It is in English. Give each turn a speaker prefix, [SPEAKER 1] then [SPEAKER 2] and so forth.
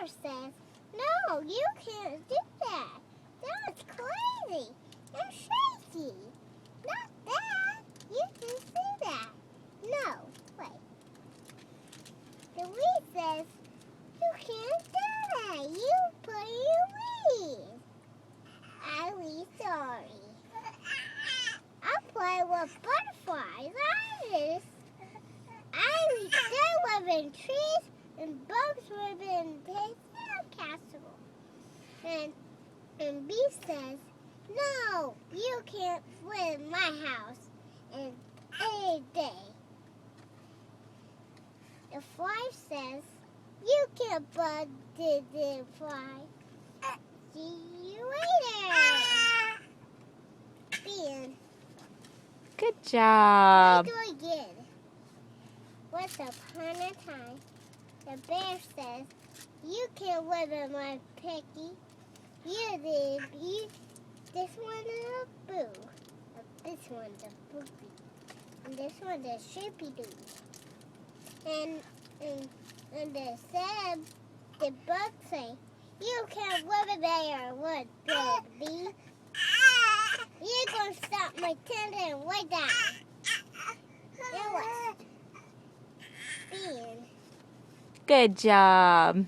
[SPEAKER 1] bear says, no, you can't do that. That's crazy and shaky. Not that. You can see that. No, wait. The weed says, you can't do that. You put your weed. I'm really sorry. I play with butterflies. I still live in trees and bugs live in the sandcastle. And B says, no, you can't live in my house in any day. The fly says, you can't bug the fly. See you later. The end.
[SPEAKER 2] Good job.
[SPEAKER 1] Let's do it again. Once upon a time, the bear says, you can't live in my piggy. You did. This one is a boo. This one's a boogie. And this one's a shippy-doo. And the bugs say, you can't live in there, what, baby? You're going to stop my tendon way down. It was being.
[SPEAKER 2] Good job.